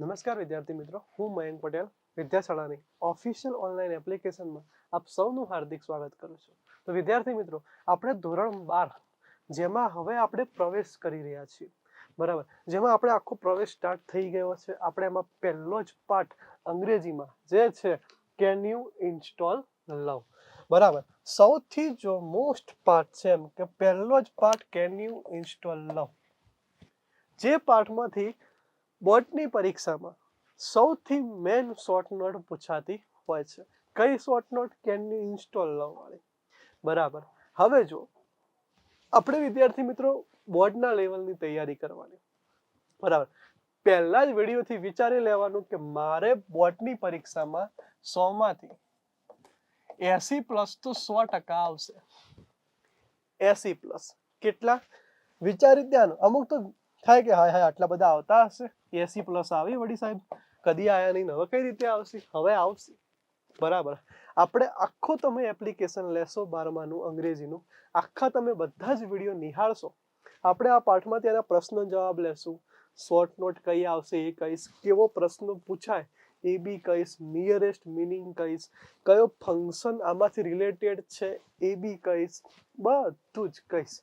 નમસ્કાર વિદ્યાર્થી મિત્રો, હું મયંક પટેલ વિદ્યાશાળાની ઓફિશિયલ ઓનલાઈન એપ્લિકેશનમાં આપ સૌનું હાર્દિક સ્વાગત કરું છું. તો વિદ્યાર્થી મિત્રો, આપણે ધોરણ 12 જેમાં હવે આપણે પ્રવેશ કરી રહ્યા છીએ, બરાબર, જેમાં આપણે આખો પ્રવેશ સ્ટાર્ટ થઈ ગયો છે. આપણે એમાં પહેલો જ પાઠ અંગ્રેજીમાં જે છે કેન યુ ઇન્સ્ટોલ લવ, બરાબર, સૌથી જો મોસ્ટ પાર્ટ છે એમ કે પહેલો જ પાઠ કેન યુ ઇન્સ્ટોલ લવ, જે પાઠમાંથી બોર્ડની પરીક્ષામાં સૌથી મેન શોર્ટ નોટ પૂછાતી હોય છે. કઈ short note? Can you install love વાળી, બરાબર. હવે જો આપણે વિદ્યાર્થી મિત્રો બોર્ડના લેવલની તૈયારી કરવાની, બરાબર, પહેલા જ વિડીયોથી વિચારી લેવાનું કે મારે બોર્ડની પરીક્ષામાં 100 માંથી 80+ તો 100% આવશે. 80+, કેટલા વિચારી ત્યાંનું. અમુક તો થાય કે હાય આટલા બધા આવતા હશે, 80+ આવી વળી સાહેબ, કદી આયા નહીં, હવે કઈ રીતે આવશે? હવે આવશે, બરાબર. આપણે આખો તમે એપ્લિકેશન લેશો 12માનું અંગ્રેજીનું, આખા તમે બધા જ વિડીયો નિહાળશો. આપણે આ પાઠમાં તેના પ્રશ્ન જવાબ લેશું, શોર્ટ નોટ કઈ આવશે એ કહીશ, કેવો પ્રશ્ન પૂછાય એ બી કહીશ, નિયરેસ્ટ મિનિંગ કહીશ, કયો ફંક્શન આમાંથી રિલેટેડ છે એ બી કહીશ, બધું જ કહીશ.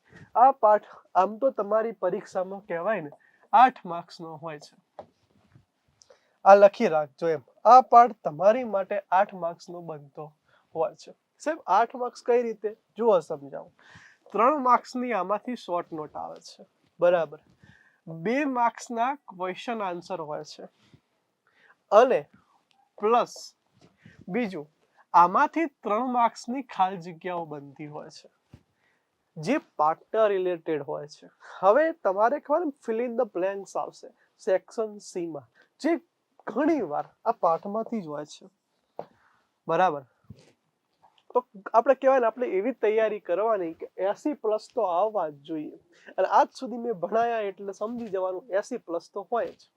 આ પાઠ આમ તો તમારી પરીક્ષામાં કહેવાય ને 8 માર્ક્સનો હોય છે. આ લખી રાખજો એમ, આ પાઠ તમારી માટે 8 માર્ક્સનો બનતો હોય છે. સાહેબ 8 માર્ક્સ કઈ રીતે? જુઓ સમજાવું. 3 માર્ક્સની આમાંથી શોર્ટ નોટ આવે છે, બરાબર. 2 માર્ક્સના ક્વેશ્ચન આન્સર હોય છે, અને પ્લસ બીજું આમાંથી 3 માર્ક્સની ખાલી જગ્યાઓ બનતી હોય છે, જે પાર્ટના રિલેટેડ હોય છે. હવે તમારે ખબર ફિલ ઇન ધ બ્લેન્ક્સ આવશે સેક્શન સી માં, જે ઘણી વાર આ પાઠમાંથી જ હોય છે, બરાબર. તો આપણે કહેવાય ને, આપણે એવી તૈયારી કરવાની કે 80+ તો આવવા જ જોઈએ. અને આજ સુધી મેં ભણાયા એટલે સમજી જવાનું 80+ તો હોય જ,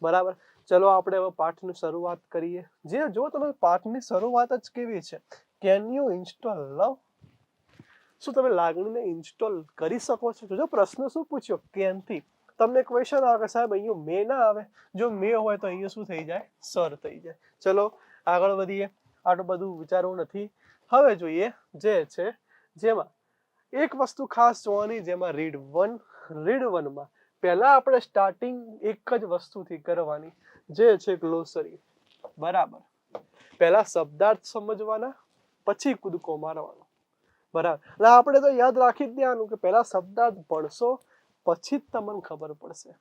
બરાબર. ચલો આપણે હવે પાઠની શરૂઆત કરીએ. જે જો તમે પાઠની શરૂઆત જ કેવી છે, કેન યુ ઇન્સ્ટોલ લવ, શું તમે લાગણીને ઇન્સ્ટોલ કરી શકો છો? જો પ્રશ્ન શું પૂછ્યો? કેનથી. તમને ક્વેશ્ચન આવે કે સાહેબ અહીંયા મે ના આવે, જો મે હોય તો અહીંયા શું થઈ જાય? સર થઈ જાય. ચલો આગળ વધીએ, આટલું બધું વિચારવું નથી. હવે જોઈએ જે છે, જેમાં એક વસ્તુ ખાસ જોવાની, જેમાં રીડ 1માં પહેલા આપણે સ્ટાર્ટિંગ એક જ વસ્તુથી કરવાની, જે છે ગ્લોસરી, બરાબર. પહેલા શબ્દાર્થ સમજવાના, પછી કૂદકો મારવાનો, બરાબર. એટલે આપણે તો યાદ રાખી જ દેવાનું કે પહેલા શબ્દાર્થ ભણશો પછી જ તમને ખબર પડશે.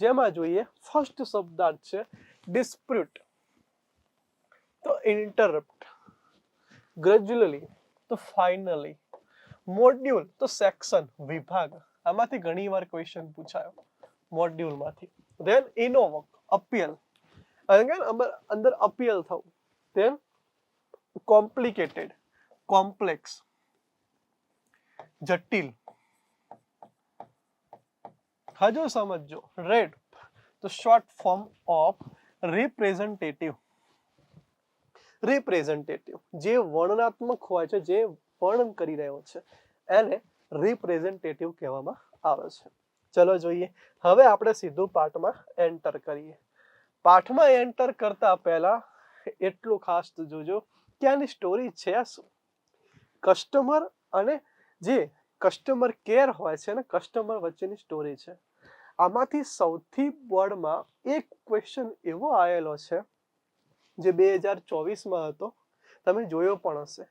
જેમાં જોઈએ ફર્સ્ટ શબ્દાર્થ છે ડિસ્પ્યુટ, તો ઇન્ટરપ્ટ, ગ્રેજ્યુઅલી તો ફાઇનલી, મોડ્યુલ તો સેક્શન, વિભાગ. આમાંથી ઘણી વાર ક્વેશ્ચન પૂછાયો મોડ્યુલમાંથી. ધેન ઇનોવોક, અપીલ, અંદર અપીલ થવું. ધેન કોમ્પ્લિકેટેડ, કોમ્પ્લેક્સ, જટિલ. હજુ સમજો. રેડ તો short form of representative. Representative જે વર્ણનાત્મક હોય છે, જે વર્ણન કરી રહ્યો છે, એને રિપ્રેઝન્ટેટિવ કહેવામાં આવે છે. ચલો જોઈએ. હવે આપણે સીધું પાઠમાં એન્ટર કરીએ. પાઠમાં એન્ટર કરતા પહેલા એટલું ખાસ જોજો કે આની સ્ટોરી છે શું. કસ્ટમર અને જે કસ્ટમર કેર હોય છે ને, કસ્ટમર વચ્ચેની સ્ટોરી છે. આમાંથી સૌથી બોર્ડમાં એક ક્વેશ્ચન એવો આવેલો છે, જે 2024માં હતો, તમે જોયો પણ હશે.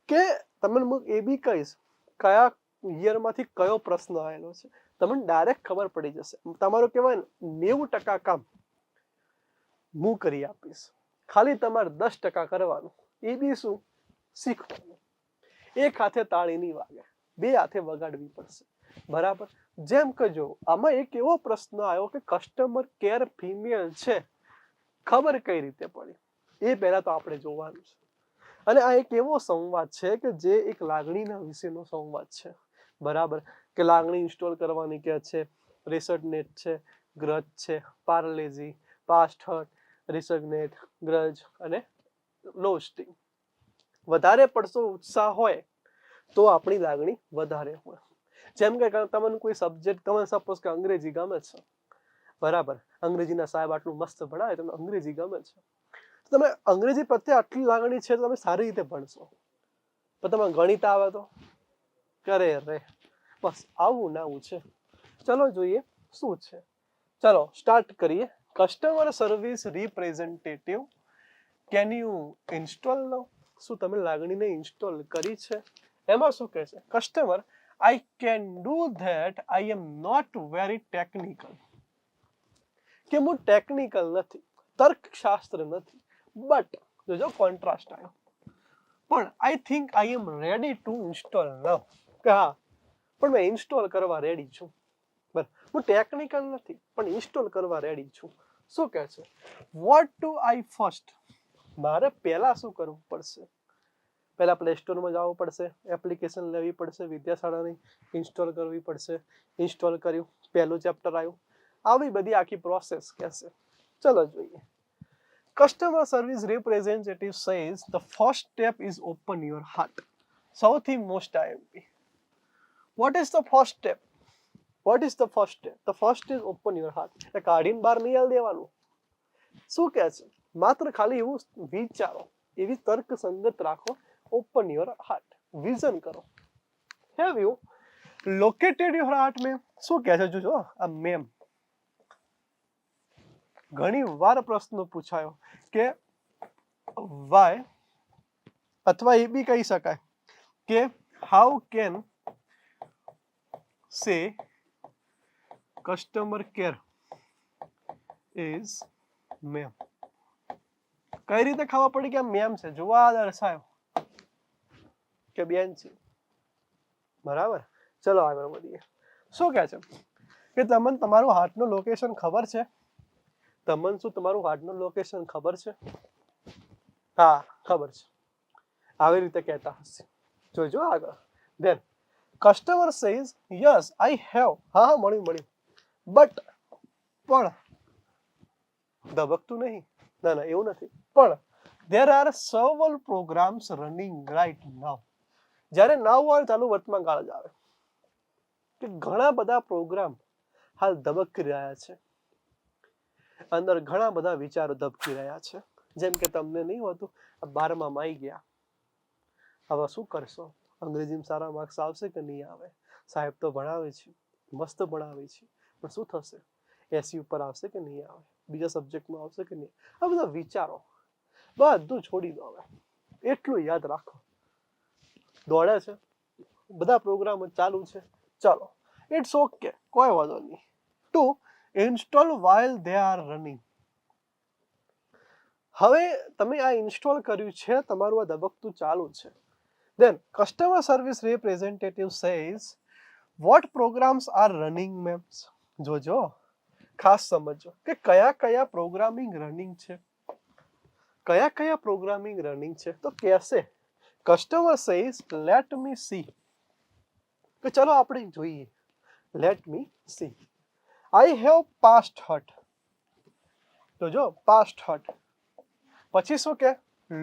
કે તમને હું એ બી કહીશ કયા યરમાંથી કયો પ્રશ્ન આવેલો છે, તમને ડાયરેક્ટ ખબર પડી જશે. તમારું કહેવાય ને 90% કામ હું કરી આપીશ, ખાલી તમારે 10% કરવાનું. એ બી શું? શીખવાનું. એક હાથે તાળી નહીં વાગે, 2 હાથે વગાડવી પડશે, બરાબર. જેમ કે જો આમાં એક એવો પ્રશ્ન આવ્યો કે કસ્ટમર કેર ફિમેલ છે, ખબર કઈ રીતે પડી? એ પહેલા તો આપણે જોવાનું છે. અને આ એક એવો સંવાદ છે કે જે એક લાગણીના વિશેનો સંવાદ છે, બરાબર. કે લાગણી ઇન્સ્ટોલ કરવાની કે છે, રિસર્ટનેટ છે, ગ્રજ છે, પાર્લેજી, પાસ્ટ હર્ટ, રિસર્ટનેટ, ગ્રજ અને લોસ્ટિંગ. વધારે પડતો ઉત્સાહ હોય તો આપણી લાગણી વધારે હોય. જેમ કે તમને કોઈ સબ્જેક્ટ, તમે સપોઝ કે અંગ્રેજી ગમે છે, બરાબર, અંગ્રેજીના સાહેબ આટલું મસ્ત ભણાવે, તમને અંગ્રેજી ગમે છે, તમે અંગ્રેજી પ્રત્યે આટલી લાગણી છે તો તમે સારી રીતે ભણશો. પણ તમે ગણિત આવે તો કરે રે, બસ આવું ને આવું છે. ચલો જોઈએ શું છે. ચલો સ્ટાર્ટ કરીએ. Customer service representative, can you install now? શું તમે લાગણીને ઇન્સ્ટોલ કરી છે? એમાં શું કહે છે? Customer, I can do that. I am not very technical. કે હું ટેકનિકલ નથી, તર્કશાસ્ત્ર નથી, બટ જોજો કોન્ટ્રાસ્ટ આવ્યો, પણ I think I am ready to install now. કે હા, પણ મેં ઇન્સ્ટોલ કરવા રેડી છું. બરાબર, હું ટેકનિકલ નથી પણ ઇન્સ્ટોલ કરવા રેડી છું. શું કહે છે? What do I first? મારે પહેલા શું કરવું પડશે? પહેલા પ્લે સ્ટોરમાં જવું પડશે, એપ્લિકેશન લેવી પડશે, વિદ્યાશાળાની ઇન્સ્ટોલ કરવી પડશે. ઇન્સ્ટોલ કર્યું, પહેલું ચેપ્ટર આવ્યું, આવી બધી આખી પ્રોસેસ કહેશે. ચલો જોઈએ. Customer service representative says the first step is open your heart. સૌથી most IMP. What is the first step? What is the first step? The first is open your heart. એટલે કાઢીને બહાર નહીં આલ દેવાનું. શું કહે છે? માત્ર ખાલી એવું વિચારો, એવી તર્ક સંગત રાખો. ઓપન યોર હાર્ટ, વિઝન કરો. Have you located your heart ma'am? શું કહે છે? જોજો આ મેમ ઘણી વાર પ્રશ્ન પૂછાયો કે વાય, અથવા એ બી કહી શકાય કે how can say customer care is ma'am. કઈ રીતે ખબર પડી કે આ મેમ છે? જોવા દર્શાયો કે બેન છે. બરાબર, ચલો આગળ વધીએ. શું કહે છે કે તમને તમારું હાર્ટનું લોકેશન ખબર છે? તમને શું તમારું હાર્ટનું લોકેશન ખબર છે? હા ખબર છે, આવી રીતે કહેતા હશે. જોજો આગળ. Then customer says yes I have. હા મળ્યું, બટ પણ ધબકતું નહીં. ના ના એવું નથી, પણ there are several programs running right now. જ્યારે નાવ આવે ચાલુ વર્તમાન કાળ જ આવે કે ઘણા બધા પ્રોગ્રામ હાલ ધબકી રહ્યા છે, અંદર ઘણા બધા વિચારો ધબકી રહ્યા છે. જેમ કે તમને નહીં હોતું 12માં આવી ગયા, હવે શું કરશો? અંગ્રેજીમાં સારા માર્ક્સ આવશે કે નહીં આવે? સાહેબ તો ભણાવે છે, મસ્ત ભણાવે છે, પણ શું થશે? 80 ઉપર આવશે કે નહીં આવે? બીજા સબ્જેક્ટમાં આવશે કે નહીં? આ બધા વિચારો બધું છોડી દો. હવે એટલું યાદ રાખો, દોડે છે, બધા પ્રોગ્રામ ચાલુ છે. ચાલો, ઇટ્સ ઓકે, કોઈ વાંધો નહીં. Two install while they are running. હવે તમે આ ઇન્સ્ટોલ કર્યું છે, તમારું આ ધબકતું ચાલુ છે. Then customer service representative says what programs are running મેમ્સ? જોજો, ખાસ સમજો કે કયા કયા પ્રોગ્રામિંગ રનિંગ છે, કયા કયા પ્રોગ્રામિંગ રનિંગ છે. તો કહેશે customer says let me see. તો ચલો આપણે જોઈએ. Let me see. I have past hurt. તો જો પાસ્ટ હર્ટ, પછી શું કે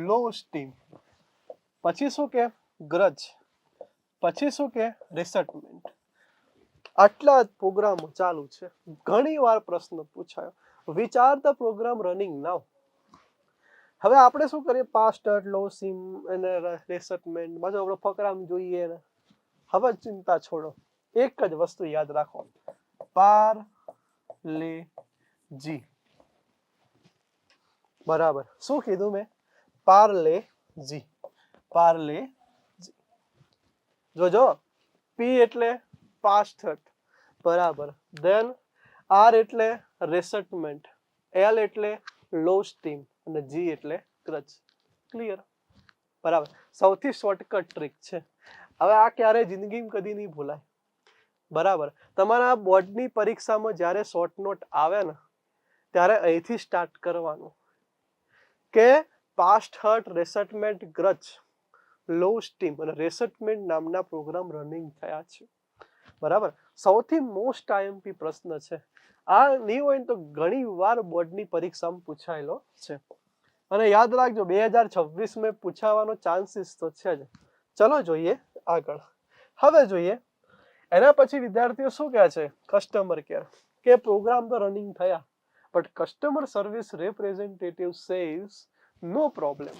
લો સ્ટીમ, પછી શું કે ગ્રજ, પછી શું કે રિસેટમેન્ટ. આટલા જ પ્રોગ્રામો ચાલુ છે. ઘણી વાર પ્રશ્ન પૂછાયો, which are the program running now? હવે આપણે શું કરીએ? પાસ્ટ હર્ટ, લો સ્ટીમ અને રિસેટમેન્ટ બાજુ આપણે ફકરામ જોઈએ ને. હવે ચિંતા છોડો, એક જ વસ્તુ યાદ રાખો, પાર્લેજી. બરાબર, શું કીધું મેં? પાર્લેજી, પાર્લેજી. જોજો, પી એટલે પાસ્ટ હર્ટ, બરાબર. દેન આર એટલે રિસેટમેન્ટ, એલ એટલે લો સ્ટીમ અને જી એટલે ક્રચ. ક્લિયર? બરાબર, સૌથી શોર્ટકટ ટ્રીક છે. હવે આ ક્યારે જિંદગીમાં કદી નહીં ભૂલાય. બરાબર, તમારા બોર્ડની પરીક્ષામાં જ્યારે શોર્ટ નોટ આવે ને, ત્યારે અહીંથી સ્ટાર્ટ કરવાનું કે પાસ્ટ હર્ટ, રિસેટમેન્ટ, ગ્રચ, લો સ્ટીમ અને રિસેટમેન્ટ નામના પ્રોગ્રામ રનિંગ થયા છે. બરાબર, સૌથી મોસ્ટ આઈએમપી પ્રશ્ન છે. આ નહીં હોય તો ઘણી વાર બોર્ડની પરીક્ષામાં પૂછાયેલો છે. અને યાદ રાખજો, 2026 પૂછાવાનો ચાન્સીસ તો છે જ. ચલો જોઈએ આગળ. હવે જોઈએ એના પછી વિદ્યાર્થીઓ શું કહે છે? Customer care. કે પ્રોગ્રામ તો રનિંગ થયા, but customer service representative says no problem.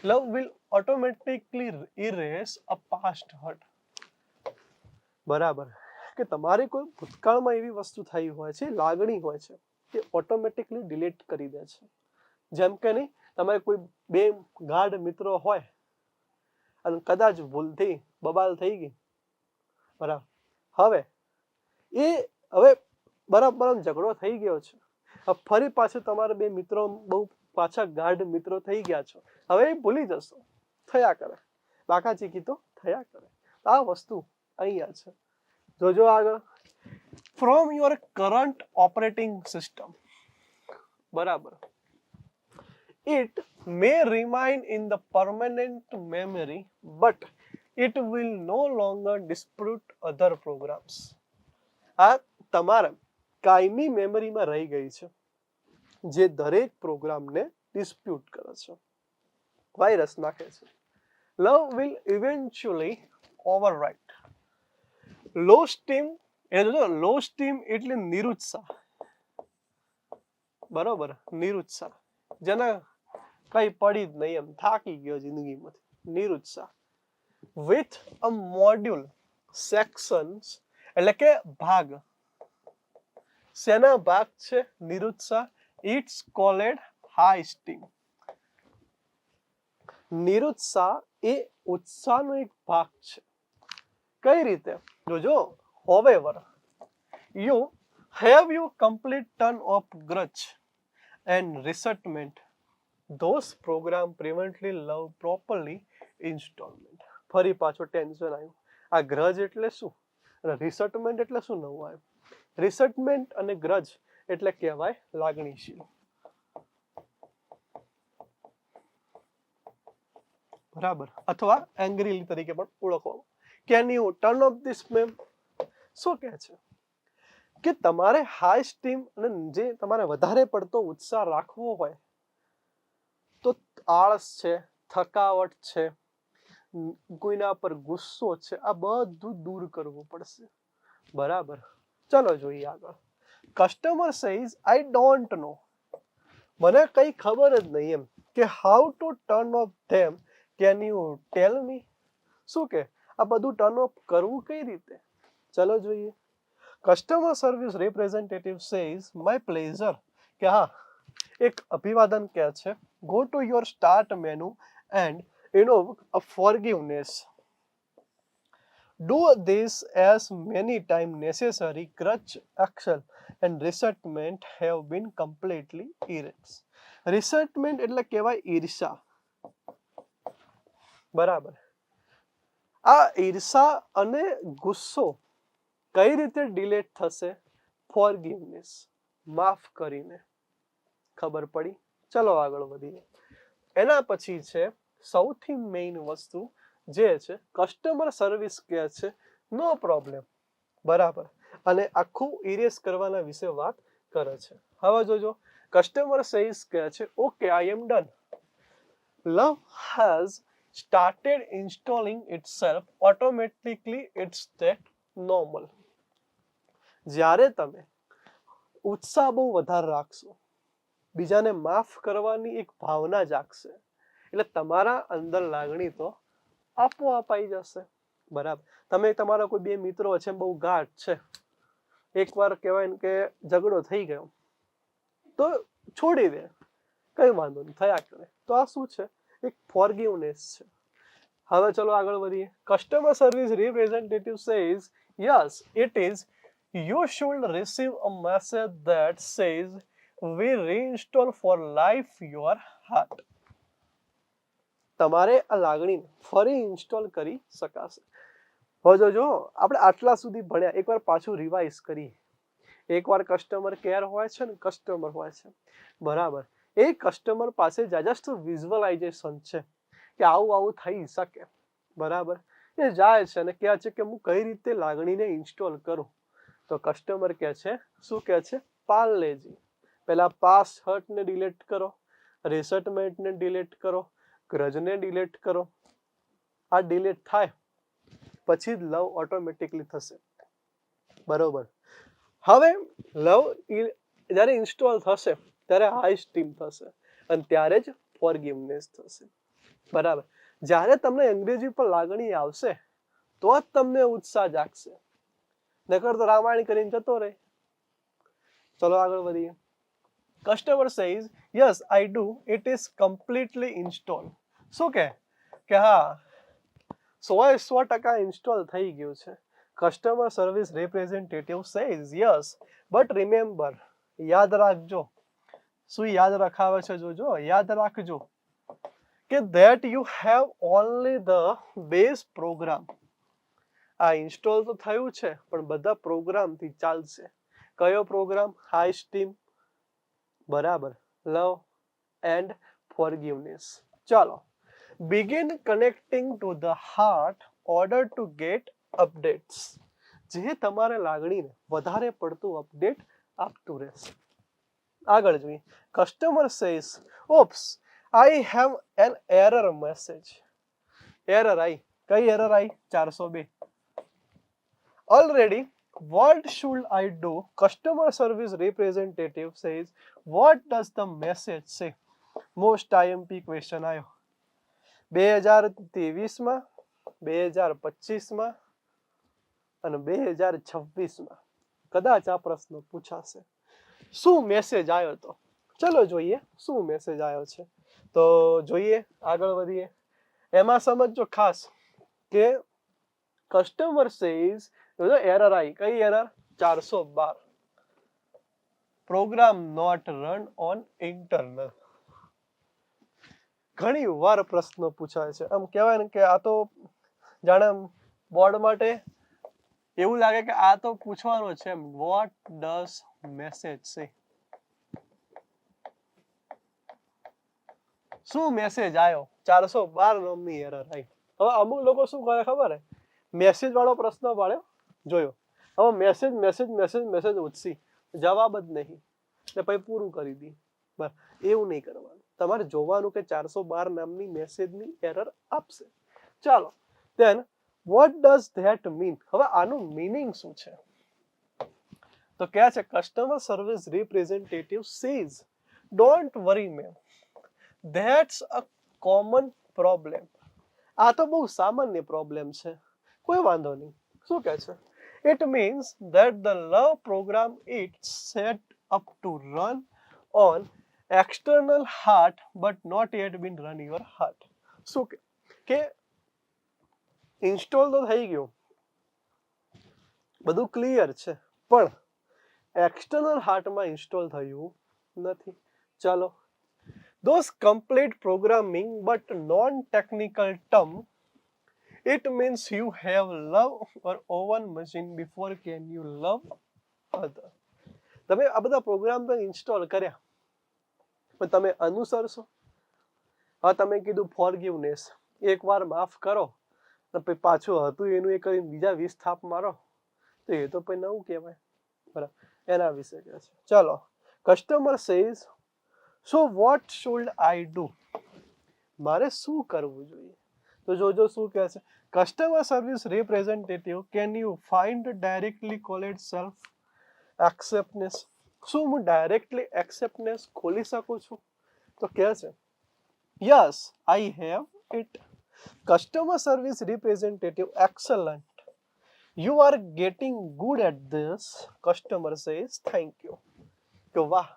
Love will automatically erase a past hurt. બરાબર, કે તમારે કોઈ ભૂતકાળમાં એવી વસ્તુ થઈ હોય છે, લાગણી હોય છે, કે ઓટોમેટિકલી ડિલીટ કરી દે છે. જેમ કે નહીં, તમારે કોઈ બે ગાઢ મિત્રો હોય અને કદાચ ભૂલથી બબાલ થઈ ગઈ, બરાબર, હવે બરાબર ઝઘડો થઈ ગયો છે, હવે ફરી પાછું તમારે બે મિત્રો બહુ પાછા ગાઢ મિત્રો થઈ ગયા છો, હવે એ ભૂલી જશો, થયા કરે, બાકાચીકી તો થયા કરે. આ વસ્તુ અહીંયા છે. જોજો આગળ, from your current operating system, બરાબર, it may remain in the permanent memory, but it will no longer dispute other programs. આ તમારા કાયમી મેમરીમાં રહી ગઈ છે, જે દરેક પ્રોગ્રામને ડિસ્પ્યુટ કરે છે, વાયરસ નાખે છે. Love will eventually overwrite. Low steam, low steam એટલે નિરુત્સાહ, બરોબર, નિરુત્સાહ, જેના કઈ પડી જ નહીં, એમ થાકી ગયો જિંદગીમાંથી, નિરુત્સાહ. વિથ અ મોડ્યુલ સેક્શન્સ એટલે કે ભાગ, શેના ભાગ છે નિરુત્સાહ? It's called high steam. નિરુત્સાહ એ ઉત્સાહનો એક ભાગ છે. કઈ રીતે? જોજો, however you have you complete turn of grudge and resentment, those program prevently love properly installment. ફરી પાછો ટેન્શન આવ્યું. આ ગ્રજ એટલે શું, રિસન્ટમેન્ટ એટલે શું? નવું આવ્યું. રિસન્ટમેન્ટ અને ગ્રજ એટલે કહેવાય લાગણીશીલ, બરાબર, અથવા એંગ્રી તરીકે પણ ઓળખવામાં. Can U turn off this ma'am? શું કહે છે કે તમારે હાઈ સ્ટીમ અને જે તમારે વધારે પડતો ઉત્સાહ રાખવો હોય તો આળસ છે, થકાવટ છે, કોઈના પર ગુસ્સો છે, આ બધું દૂર કરવું પડશે, બરાબર. ચલો જોઈએ આગળ. Customer says I don't know, મને કઈ ખબર જ નહીં એમ, કે how to turn off them, can you tell me? શું કે આ બધું ટર્ન ઓફ કરવું કઈ રીતે? ચલો જોઈએ. Customer service representative says my pleasure, કે હા, એક અભિવાદન કહે છે, go to your start menu and a forgiveness. Do this as many times necessary. Grudge, action and resentment have been completely erased. Resentment એટલે કહેવાય ઈર્ષા, બરાબર. આ ઈર્ષા અને ગુસ્સો કઈ રીતે ડિલીટ થશે? ફોરગિવનેસ, માફ કરીને. ખબર પડી? ચલો આગળ વધીએ. એના પછી છે સૌથી મેઇન વસ્તુ, જે છે કસ્ટમર સર્વિસ કહે છે નો પ્રોબ્લેમ, બરાબર, અને આખું ઇરેઝ કરવાના વિશે વાત કરે છે. હવે જોજો, કસ્ટમર સર્વિસ કહે છે okay, I am done. Love has started installing itself automatically, it's that normal. જ્યારે તમે ઉત્સાહ બહુ વધારે રાખશો, બીજાને માફ કરવાની એક ભાવના જાગશે, એટલે તમારા અંદર લાગણી તો આપોઆપ આવી જશે, બરાબર. તમે તમારા કોઈ બે મિત્રો છે બહુ ગાઢ છે, એકવાર કહેવાય ને કે ઝઘડો થઈ ગયો તો છોડી દે, કઈ વાંધો નહીં, થયા કરે. તો આ શું છે? એક ફોરગિવનેસ છે. હવે ચલો આગળ વધીએ. Customer service representative says yes it is, you should receive a message that says we reinstall for life your heart. તમારે આ લાગણીને ફરી ઇન્સ્ટોલ કરી શકાશે. હવે જોજો, આપણે આટલા સુધી ભણ્યા, એકવાર પાછું રિવાઇઝ કરી. એકવાર કસ્ટમર કેર હોય છે ને કસ્ટમર હોય છે, બરાબર. એ કસ્ટમર પાસે જસ્ટ વિઝ્યુઅલાઇઝેશન છે કે આવું આવું થઈ શકે, બરાબર. એ જાય છે અને કહે છે કે હું કઈ રીતે લાગણીને ઇન્સ્ટોલ કરું. તો કસ્ટમર કહે છે, શું કહે છે? પાર્લેજી. પહેલા પાસ હર્ટને ડિલીટ કરો, રિસન્ટમેન્ટને ડિલીટ કરો, ગ્રજને ડિલીટ કરો. આ ડિલીટ થાય પછી જ લવ ઓટોમેટિકલી થશે, બરોબર. હવે જ્યારે ઇન્સ્ટોલ થશે ત્યારે હાઈ સ્ટીમ થશે અને ત્યારે જ ફોરગિવનેસ થશે. બરાબર. જ્યારે તમને અંગ્રેજી પર લાગણી આવશે તો જ તમને ઉત્સાહ જાગશે, નકર તો રામાયણ કરીને જતો રહે. ચલો આગળ વધીએ. Customer says yes I do, it is completely install. શું કે હા 100% ઇન્સ્ટોલ થઈ ગયું છે. Customer service representative says yes but remember, યાદ રાખજો. શું યાદ રખાવે છે? જોજો, યાદ રાખજો કે that you have only the base program. આ ઇન્સ્ટોલ તો થયું છે પણ બધા પ્રોગ્રામથી ચાલશે. કયો પ્રોગ્રામ? હાઈ સ્ટીમ, બરાબર, લવ એન્ડ ફોરગિવનેસ. ચાલો, begin connecting to the heart order to get updates. જે તમારે લાગણીને વધારે પડતું અપડેટ આપતું રહેશે. આગળ જોઈએ. Customer says ops I have an error message. Error આવી. કઈ એરર આવી? 402. Already what should I do? Customer service representative says what does the message say? Most IMP question આવ્યો 2023 2025 અને 2026 કદાચ આ પ્રશ્ન પૂછાશે. શું મેસેજ આવ્યો? તો ચલો જોઈએ શું મેસેજ આવ્યો છે. તો જોઈએ, આગળ વધીએ. એમાં સમજો ખાસ કે કસ્ટમર સેઝ એરર આવી. કઈ error? 412. Program not run on internal. ઘણી વાર પ્રશ્ન પૂછાય છે. આમ કહેવાય ને કે આ તો જાણે બોર્ડ માટે એવું લાગે કે આ તો પૂછવાનું છે. વોટ ડઝ મેસેજ સે? શું મેસેજ આવ્યો? 412 નામની એરર આવી. હવે અમુક લોકો શું કરે ખબર હે? મેસેજ વાળો પ્રશ્ન પાડ્યો, જોયો. હવે મેસેજ મેસેજ મેસેજ મેસેજ ઉછસી, જવાબ જ નહીં, એટલે પછી પૂરું કરી દી. બસ એવું નહીં કરવાનું. તમારે જોવાનું કે 412 નામની મેસેજની એરર આપશે. ચાલો, then what does that mean? હવે આનું મીનિંગ શું છે? તો કહે છે customer service representative says don't worry ma'am, that's a common problem. આ તો બહુ સામાન્ય પ્રોબ્લેમ છે, કોઈ વાંધો નહીં. શું કહે છે? It means that the love program is set up to run on external heart but not yet been run your heart. શું કે ઇન્સ્ટોલ તો થઈ ગયું, બધું ક્લિયર છે, પણ એક્સટર્નલ હાર્ટમાં ઇન્સ્ટોલ થયું નથી. ચાલો, those complete programming but non-technical term, it means you have love or own machine before can you love other. તમે આ બધા પ્રોગ્રામ તો ઇન્સ્ટોલ કર્યા પણ તમે અનુસરશો? હા, તમે કીધું ફોરગિવનેસ, એકવાર માફ કરો તો પછી પાછું હતું એનું એ કરીને બીજા 20 થાપ મારો તો એ તો પછી નવું કહેવાય. બરાબર, એના વિશે કહે છે. ચાલો, customer says so what should I do? મારે શું કરવું જોઈએ? તો જોજો શું કહે છે. Customer service representative can you find directly called self acceptance? શું હું ડાયરેક્ટલી એક્સેપ્ટનેસ ખોલી શકું છું? તો કહે છે yes I have it. Customer service representative excellent, you are getting good at this. Customer says thank you. તો વાહ,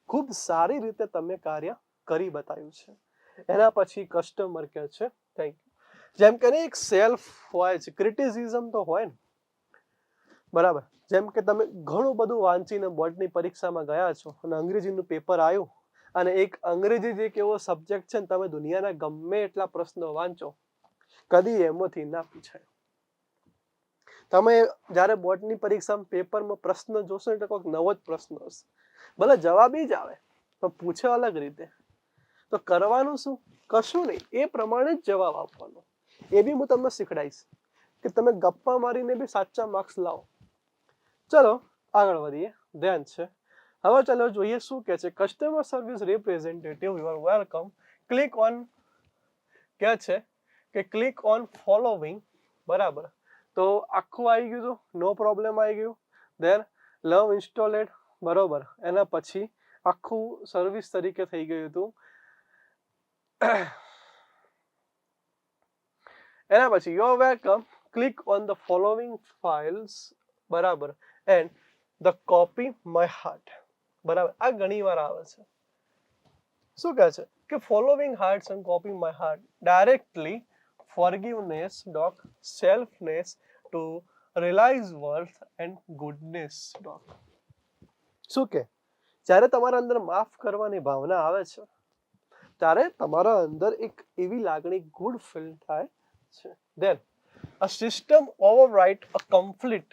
ખૂબ સારી રીતે તમે કાર્ય કરી બતાવ્યું છે. એના પછી કસ્ટમર કહે છે થેન્ક યુ. જેમ કે એક સેલ્ફ હોય છે, ક્રિટિસિઝમ તો હોય ને, બરાબર. જેમ કે તમે ઘણું બધું વાંચીને બોર્ડની પરીક્ષામાં ગયા છો અને અંગ્રેજીનું પેપર આવ્યું અને એક અંગ્રેજી જે એક એવો સબ્જેક્ટ છે ને, તમે દુનિયાના ગમે એટલા પ્રશ્નો વાંચો, કદી એમાંથી ના પૂછાય. તમે જ્યારે બોર્ડની પરીક્ષામાં પેપરમાં પ્રશ્ન જોશો એટલે કોઈક નવો જ પ્રશ્ન હશે, ભલે જવાબ જ આવે પણ પૂછે અલગ રીતે. તો કરવાનું શું? કશું નહીં, એ પ્રમાણે જ જવાબ આપવાનો. એ બી હું તમને શીખડાઈશ કે તમે ગપ્પા મારીને બી સાચા માર્ક્સ લાવો. ચલો આગળ વધીએ, ધ્યાન છે. હવે ચાલો જોઈએ શું કે છે. Customer service representative you are welcome, click on, કે છે કે ક્લિક ઓન ફોલોવિંગ. બરાબર, તો આખું આવી ગયું હતું, નો પ્રોબ્લેમ આવી ગયું. ધેન લવ ઇન્સ્ટોલેડ, બરોબર. એના પછી આખું સર્વિસ તરીકે થઈ ગયું હતું. એના પછી you're welcome, click on the following files, બરાબર, and the copy my heart, બરાબર. આ ઘણી વાર આવે છે. શું કહે છે કે following hearts and copy my heart directly forgiveness doc selfness to realize worth and goodness doc. શું કે જ્યારે તમારા અંદર માફ કરવાની ભાવના આવે છે ત્યારે તમારા અંદર એક એવી લાગણી ગુડ ફીલ થાય છે. Then a system override a conflict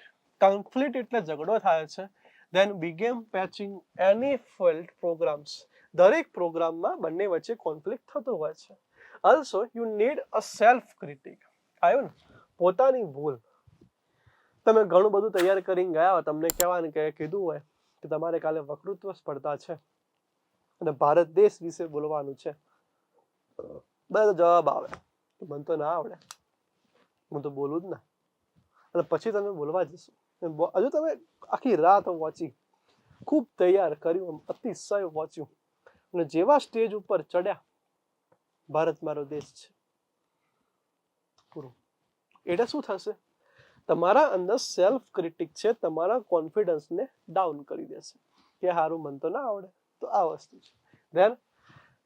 એટલે ઝઘડો થાય છે. Then begin patching any failed programs. દરેક પ્રોગ્રામમાં બંને વચ્ચે કોન્ફ્લિક્ટ થતો હોય છે. Also you need a self critic. આવ્યો ને, પોતાની ભૂલ. તમે ઘણું બધું તૈયાર કરીને ગયા હોય, તમને કહેવાનું કે કીધું હોય કે તમારે કાલે વક્તૃત્વ સ્પર્ધા છે અને ભારત દેશ વિશે બોલવાનું છે, બધો જવાબ આવે મને તો ના આવડે, હું તો બોલું જ ના. અને પછી તમે બોલવા જશો, હજુ તમે આખી રાત વાંચી, ખૂબ તૈયાર કર્યું, અતિશય વાંચ્યું, અને જેવા સ્ટેજ ઉપર ચડ્યા, ભારત મારો દેશ છે, પૂરું. એટલે શું થશે? તમારા અંદર સેલ્ફ ક્રિટિક છે, તમારા કોન્ફિડન્સને ડાઉન કરી દેશે કે હારું મન તો ના આવડે. તો આ વસ્તુ છે. Then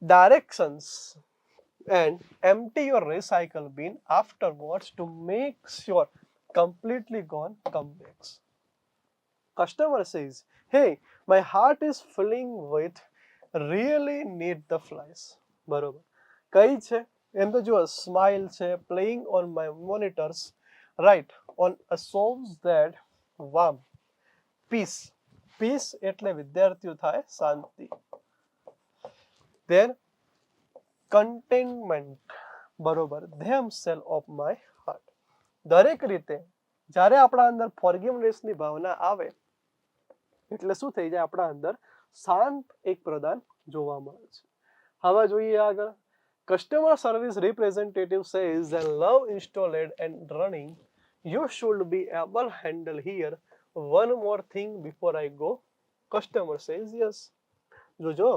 directions and empty your recycle bin afterwards to make sure completely gone comebacks. Customer says, hey, my heart is filling with really need the flies. બરોબર. કઈ છે? એમ તો જુઓ, સ્માઇલ છે, playing on my monitors, right, on a songs that warm, peace. peace એટલે વિદ્યાર્થીઓ થાય શાંતિ. then contentment, બરોબર, themselves of my heart. દરેક રીતે જ્યારે આપણા અંદર ફોરગિવનેસની ભાવના આવે એટલે શું થઈ જાય? આપણા અંદર શાંત એક પ્રદાન જોવા મળે છે. હવે જોઈએ આગળ. Customer service representative says that love installed and running, you should be able handle here one more thing before I go. Customer says yes. જોજો,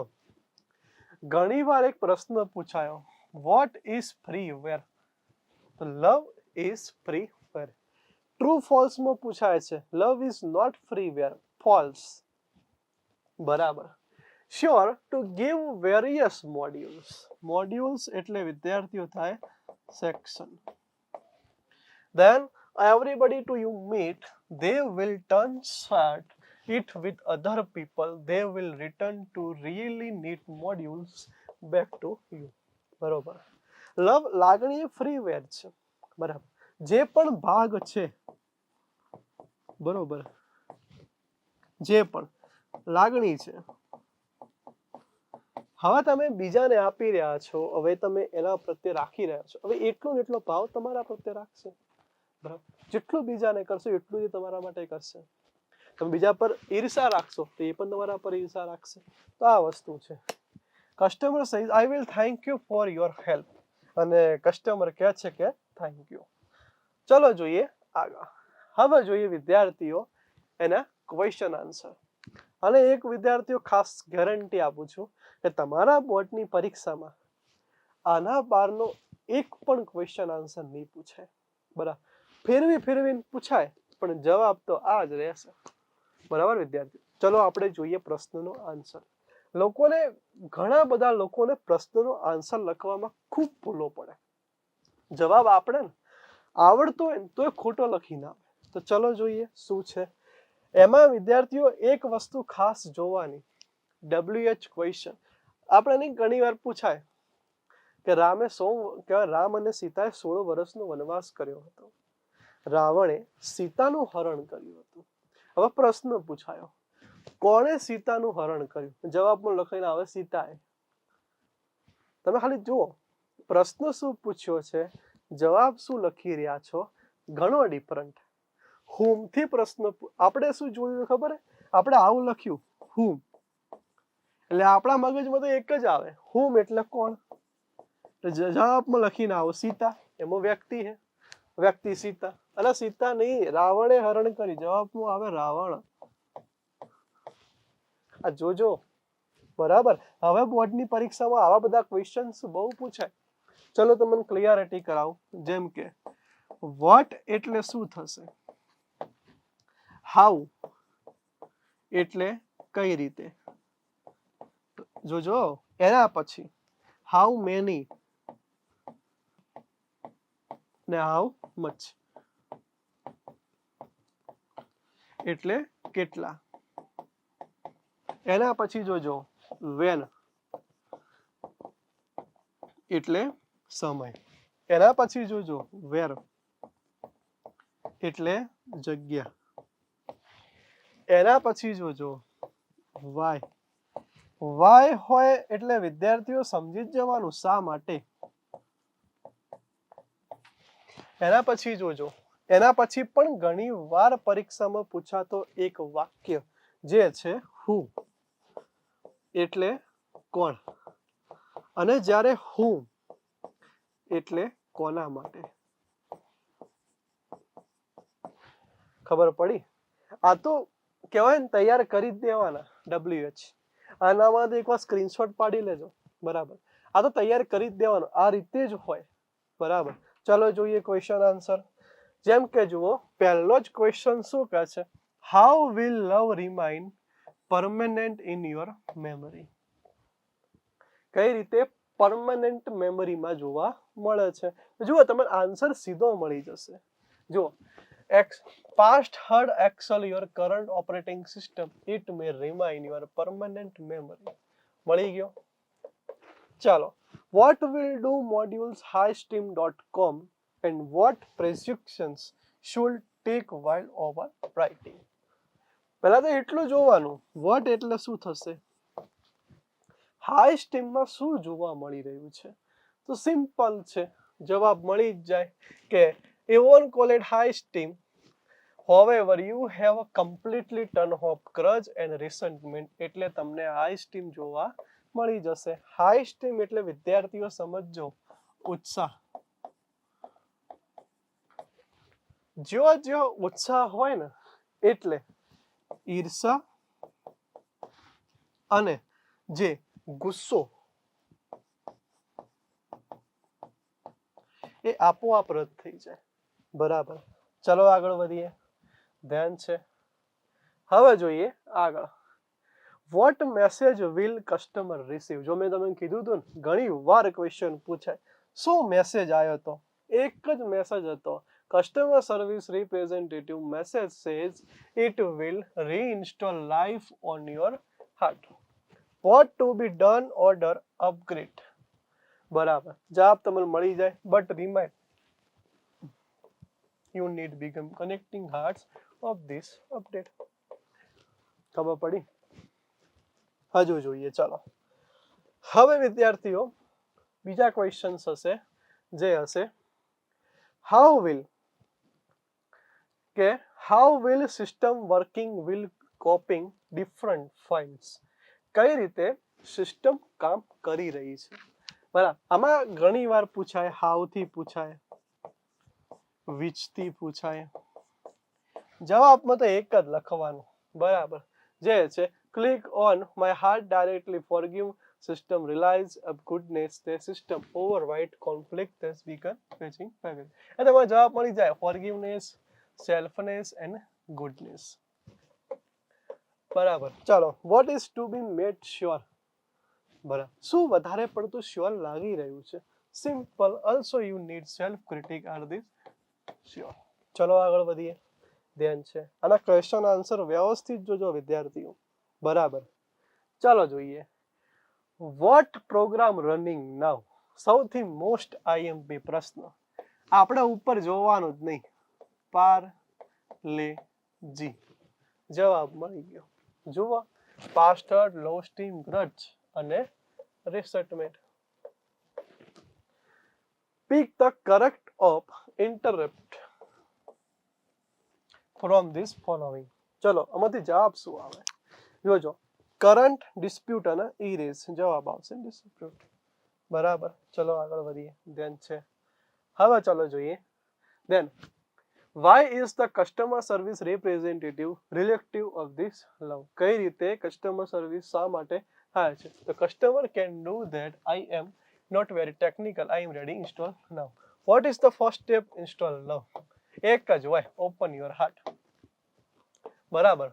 ઘણી વાર એક પ્રશ્ન પૂછાયો, વોટ ઇઝ ફ્રી વેર? તો love is freeware. True ફોલ્સમાં પૂછાય છે, love is not freeware, false, બરાબર. Sure to give various modules. Modules એટલે વિદ્યાર્થીઓ થાય section. Then everybody to you meet, they will turn sad it with other people, they will return to really neat modules back to you. બરોબર. લવ લાગણી free વેર છે, બરાબર. જે પણ ભાગ છે, બરોબર, જે પણ લાગણી છે, હવે તમે બીજાને આપી રહ્યા છો, હવે તમે એના પ્રત્યે રાખી રહ્યા છો, હવે એટલો ને એટલો ભાવ તમારા પ્રત્યે રાખશે, બરાબર. જેટલું બીજાને કરશો એટલું જ તમારા માટે કરશે. તમે બીજા પર ઈર્ષા રાખશો તો એ પણ તમારા પર ઈર્ષા રાખશે. તો આ વસ્તુ છે. Customer says I will thank you for your help. અને કસ્ટમર કહે છે કે થેન્ક યુ. ચલો જોઈએ આગળ. હવે જોઈએ વિદ્યાર્થીઓ એના ક્વેશ્ચન આન્સર. અને એક વિદ્યાર્થીઓ ખાસ ગેરંટી આપું છું કે તમારા બોર્ડની પરીક્ષામાં આના બહારનો એક પણ ક્વેશ્ચન આન્સર નહીં પૂછાય, બરાબર. ફેરવીને પૂછાય પણ જવાબ તો આ જ રહેશે, બરાબર વિદ્યાર્થી. ચલો આપણે જોઈએ પ્રશ્નનો આન્સર. ઘણા બધા લોકોને પ્રશ્નનો આન્સર લખવામાં ખૂબ ભૂલો પડે. જવાબ આપણે ને આવડતો હોય ને તો એ ખોટો લખીને આવે. તો ચલો જોઈએ શું છે એમાં. વિદ્યાર્થીઓ એક વસ્તુ ખાસ જોવાની, WH ક્વેશ્ચન. આપણે ઘણી વાર પૂછાય કે રામ અને સીતાએ 16 વર્ષનો વનવાસ કર્યો હતો, રાવણે સીતાનું હરણ કર્યું હતું. હવે પ્રશ્ન પૂછાયો, કોણે સીતાનું હરણ કર્યું? જવાબમાં લખાઈને આવે સીતાએ. તમે ખાલી જુઓ પ્રશ્ન શું પૂછ્યો છે, જવાબ શું લખી રહ્યા છો, ઘણો ડિફરન્ટ. હુમ થી પ્રશ્ન આપણે શું જોયું ખબર? આપણે આવું લખ્યું હુમ, એટલે આપણા મગજમાં તો એક જ આવે, હુમ એટલે કોણ. જવાબમાં લખીને આવો સીતા, એમાં વ્યક્તિ હે, વ્યક્તિ સીતા. અને સીતા નહીં, રાવણે હરણ કરી, જવાબમાં આવે રાવણ. આ જોજો, બરાબર. હવે બોર્ડની પરીક્ષામાં આવા બધા ક્વેશ્ચન્સ બહુ પૂછાય. ચલો તમને ક્લિયરિટી કરાવું. જેમ કે વોટ એટલે શું થશે, હાઉ એટલે કઈ રીતે, જોજો. એના પછી હાઉ મેની ને હાઉ મચ એટલે કેટલા. એના પછી જોજો વેન એટલે સમય. એના પછી જોજો વેર એટલે જગ્યા. એના પછી જોજો વાય. વાય હોય એટલે વિદ્યાર્થીઓ સમજી જ જવાનું શા માટે. એના પછી જોજો, એના પછી પણ ઘણી વાર પરીક્ષામાં પૂછાતો એક વાક્ય જે છે હુ એટલે કોણ, અને જ્યારે હું એટલે કોના માટે. ખબર પડી? આ તો કહેવાય ને તૈયાર કરી જ દેવાના. WH આનામાંથી એકવાર સ્ક્રીનશોટ પાડી લેજો, બરાબર. આ તો તૈયાર કરી જ દેવાનો, આ રીતે જ હોય, બરાબર. ચલો જોઈએ ક્વેશ્ચન આન્સર. જેમ કે જુઓ, પહેલો જ ક્વેશ્ચન શું કહે છે, how will love remain permanent in your memory. કઈ રીતે પરમેનન્ટ મેમરીમાં જોવા મળે છે. જુઓ તમને આન્સર સીધો મળી જશે. જુઓ, past had excel your current operating system, it may remain your permanent memory. મળી ગયો. ચાલો, what will do modules highstream.com and what precautions should take while overwriting. પહેલા તો એટલું જોવાનું, what એટલે શું થશે, હાઈ સ્ટ્રીમમાં શું જોવા મળી રહ્યું છે. તો સિમ્પલ છે, જવાબ મળી જ જાય કે એ won't call it high stream. However, you have a completely turn off grudge and resentment. એટલે તમને હાઈ સ્ટ્રીમ જોવા મળી જશે. હાઈ સ્ટ્રીમ એટલે વિદ્યાર્થીઓ સમજો ઉત્સાહ. જો ઉત્સાહ હોય ને એટલે ઈર્ષા અને જે ગુસ્સો એ આપોઆપ રદ થઈ જાય, બરાબર. ચલો આગળ વધીએ. ધ્યાન છે. હવે જોઈએ આગળ. What message will customer receive. જો મેં તમને કીધું હતું ને, ઘણી વાર ક્વેશ્ચન પૂછાય. શું મેસેજ આવ્યો હતો? એક જ મેસેજ હતો. Customer service representative message says it will reinstall life on your heart. What to be done order upgrade. બરાબર, જવાબ તમને મળી જાય. But remind you need become connecting hearts of this update. ખબર પડી? હજુ જોઈએ. ચાલો હવે વિદ્યાર્થીઓ બીજા ક્વેશ્ચન્સ હશે, જે હશે how will system working will copying different files. કઈ રીતે સિસ્ટમ કામ કરી રહી છે, બરાબર. આમાં ઘણી વાર પૂછાય, હાઉ થી પૂછાય, વિચ થી પૂછાય. જવાબમાં તો એક જ લખવાનું, બરાબર, જે છે click on my heart directly forgive system realize up goodness તે system overwrite conflict these beacon fetching package. એટલે તમારો જવાબ મળી જાય ફોરગિવનેસ, સેલ્ફનેસ એન્ડ ગુડનેસ, બરાબર. ચાલો, what is to be made sure. બરાબર, શું વધારે પડતું શ્યોર લાગી રહ્યું છે. Simple. Also you need self critic are this sure. ચલો આગળ વધીએ. ધ્યાન છે. આના ક્વેશ્ચન આન્સર વ્યવસ્થિત જોજો વિદ્યાર્થીઓ, બરાબર. ચાલો જોઈએ. વોટ પ્રોગ્રામ રનિંગ નાઉ. સૌથી મોસ્ટ આઈએમપી પ્રશ્ન. આપણે ઉપર જોવાનું જ નહીં. પાર્લેજી. જવાબ મળી ગયો. જુઓ, પાસ્ટર્ડ, લો સ્ટીમ, ગ્રજ અને રિસેટમેન્ટ. Pick the correct of interrupt from this following. ચલો આમાંથી જવાબ શું આવે જોજો. કરંટ, ડિસ્પ્યુટ અને ઇરેઝ. જવાબ આવશે ડિસ્પ્યુટ, બરાબર. ચલો આગળ વધીએ. ધ્યાન છે. હવે ચલો જોઈએ. Then Why is the customer service representative relative of this law? કઈ રીતે કસ્ટમર સર્વિસ શા માટે થાય છે? The customer can do that. I am not very technical. I am ready. Install now. What is the first step? Install now. એક જ હોય, open your heart. બરાબર.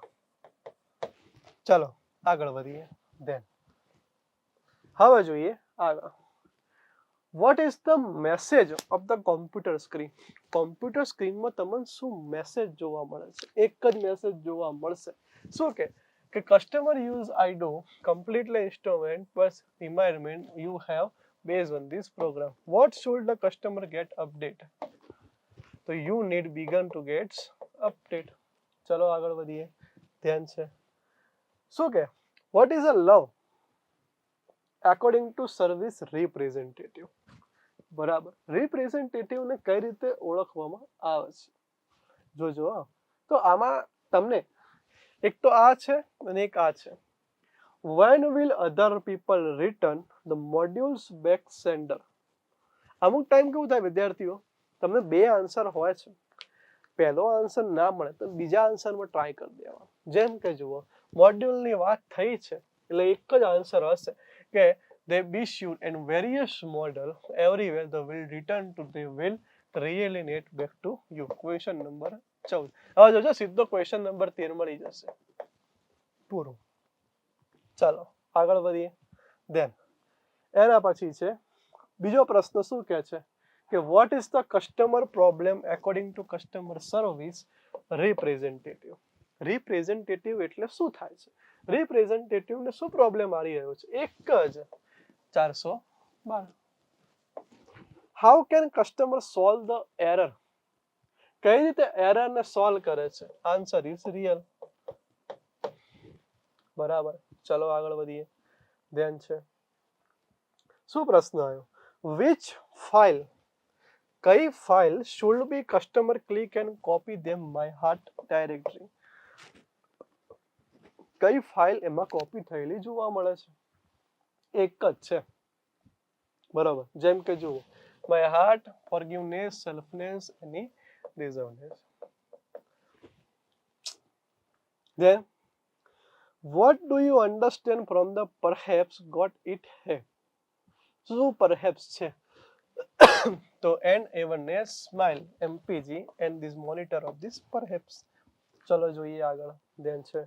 ચલો આગળ વધીએ. Then હવે જોઈએ આગળ. What is the message of the computer screen? Computer સ્ક્રીનમાં તમને શું મેસેજ જોવા મળે છે? એક જ મેસેજ જોવા મળશે. શું કે customer use I do completely installment બસ remindment you have base on this program. What should the customer get update? તો you need begin to gets update. ચલો આગળ વધીએ. ધ્યાન છે. શું કે what is a love according to service representative? બરાબર. રિપ્રેઝેન્ટેટિવ ને કઈ રીતે ઓળખવામાં આવે છે? જોજો. તો આમાં તમને એક તો આ છે અને એક આ છે. When will other people return the modules back sender? અમુક ટાઈમ કેવું થાય વિદ્યાર્થીઓ, તમને બે આન્સર હોય છે, પહેલો આન્સર ના મળે તો બીજા આન્સરમાં ટ્રાય કરી દેવાનો. જેમ કે જુઓ, મોડ્યુલની વાત થઈ છે એટલે એક જ આન્સર હશે કે they be issued and various model everywhere they will return to they will realienate back to you. Question number 14. હવે જોજો સીધો ક્વેશ્ચન નંબર 13 મળી જશે. પૂરું. ચાલો આગળ વધીએ. ધેન એના પછી છે બીજો પ્રશ્ન. શું કહે છે કે what is the customer problem according to customer service representative? Representative એટલે શું થાય છે? રિપ્રેઝેન્ટેટિવ ને શું પ્રોબ્લેમ આવી રહ્યો છે? એક જ 412. How can customer solve the error? કઈ રીતે એરર ને સોલ્વ કરે છે? Answer is real. બરાબર. ચલો આગળ વધીએ. ધ્યાન છે. શું પ્રશ્ન આવ્યો? વિચ ફાઇલ, કઈ file should be customer click and copy them by heart directly? કઈ ફાઇલ એમાં કોપી થયેલી જોવા મળે છે? એક જ છે. બરાબર. જેમ કે જુઓ, my heart, forgiveness, selfness, any deserveness. Then what do you understand from the perhaps got it है? શું perhaps છે? તો an awareness, smile, MPG and this monitor of this perhaps. ચલો જોઈએ આગળ. ધ્યાન છે.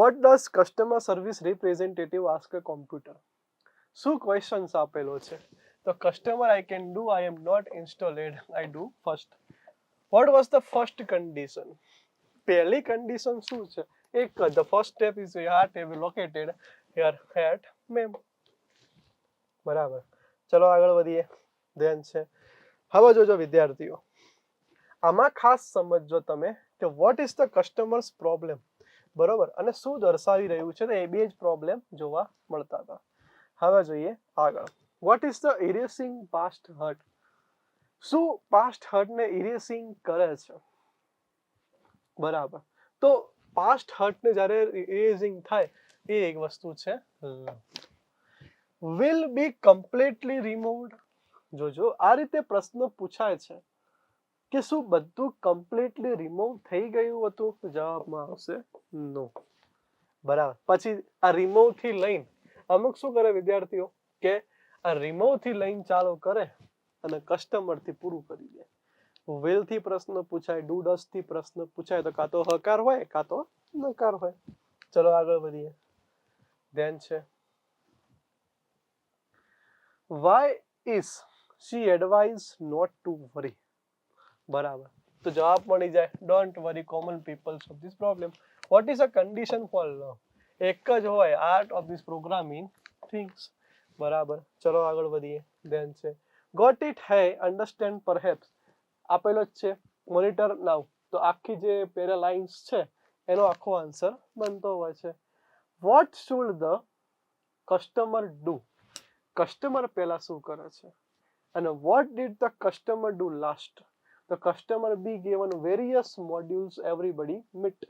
What does customer service representative ask a computer? શું ક્વેશ્ચન્સ આપેલો છે? તો customer I can do, I am not installed, I do first. What was the first condition? પહેલી કન્ડિશન શું છે? એક જ. The first step is your heart will be located here at mem. બરાબર. ચલો આગળ વધીએ. ધ્યાન છે. હવે જોજો વિદ્યાર્થીઓ, આમાં ખાસ સમજો તમે કે what is the customers problem. બરોબર. અને શું દર્શાવી રહ્યું છે? એ બે જ પ્રોબ્લેમ જોવા મળતા હતા. હવે જોઈએ આગળ. What is the erasing past hurt? શું પાસ્ટ હર્ટ ને ઇરેસિંગ કરે છે? બરાબર. તો પાસ્ટ હર્ટ ને જ્યારે ઇરેઝિંગ થાય એ એક વસ્તુ છે. Will be completely removed. જોજો આ રીતે પ્રશ્ન પૂછાય છે કે શું બધું કમ્પ્લીટલી રિમૂવ થઈ ગયું હતું? જવાબમાં આવશે નો. બરાબર. પછી આ રિમૂવ થી લઈને અમુક શું કરે વિદ્યાર્થીઓ કે આ રિમૂવ થી લઈને ચાલુ કરે અને કસ્ટમર થી પૂરું કરી દે. વિલ થી પ્રશ્ન પૂછાય, ડુ ડસ થી પ્રશ્ન પૂછાય તો કાં તો હકાર હોય કાં તો નકાર હોય. ચલો આગળ વધીએ. ધ્યાન છે. Why is she advised not to worry? બરાબર. તો જવાબ મળી જાય. Don't worry common people of this problem. What is a condition for love? એક જ હોય. Art of this programming things. બરાબર. ચલો આગળ વધીએ. ધ્યાન છે. Got it है, understand perhaps. આપેલો જ છે. મોનિટર નાઉ. તો આખી જે પેરાલાઇન્સ છે એનો આખો આન્સર બનતો હોય છે. What should the customer do? Customer પહેલા શું કરે છે? અને what did the customer do last? The customer be given various modules everybody meet.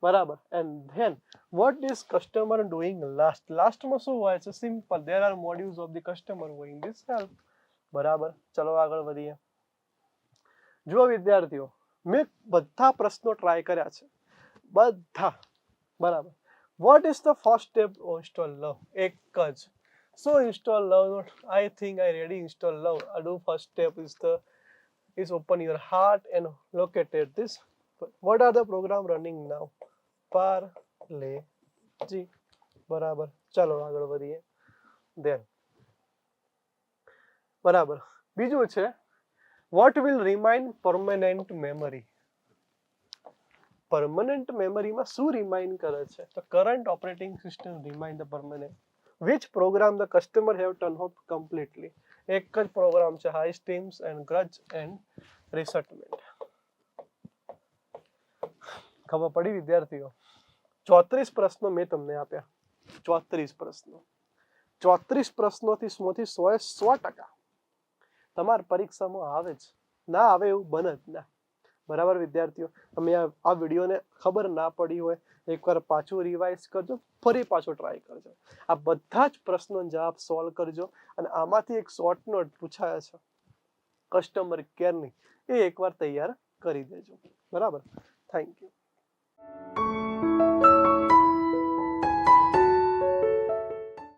બરાબર. And then what is customer doing last? લાસ્ટમાં શું હોય છે? Simple. There are modules of the customer going this help. બરાબર. ચલો આગળ વધીએ. જો વિદ્યાર્થીઓ, મેં બધા પ્રશ્નો ટ્રાય કર્યા છે, બધા બરાબર. What is the first step install love? એક જ. So install love, I think I ready install love. I do first step is open your heart and locate this. What are the program running now? Parle-G. બરાબર. ચાલો આગળ વધીએ. Then બરાબર. બીજું છે, what will remain permanent memory? Permanent મેમરીમાં શું remind કરે છે? તો current operating system remind the permanent. Which program the customer have turn off completely? એક જ પ્રોગ્રામ છે, high steams and grudge and resentment. ખબર પડી વિદ્યાર્થીઓ? 34 પ્રશ્નો મેં તમને આપ્યા. 34 પ્રશ્નો. 34 પ્રશ્નોથી 100% તમારી પરીક્ષામાં આવે જ. ના આવે એવું બને જ ના. બરાબર વિદ્યાર્થીઓ, તમે આ વિડીયોને ખબર ના પડી હોય, એકવાર પાછું રિવાઇઝ કરજો, ફરી પાછો ટ્રાય કરજો. આ બધા જ પ્રશ્નોના જવાબ સોલ્વ કરજો. અને આમાંથી એક શોર્ટ નોટ પૂછાયા છે કસ્ટમર કેરની, એ એકવાર તૈયાર કરી દેજો. બરાબર. Thank you.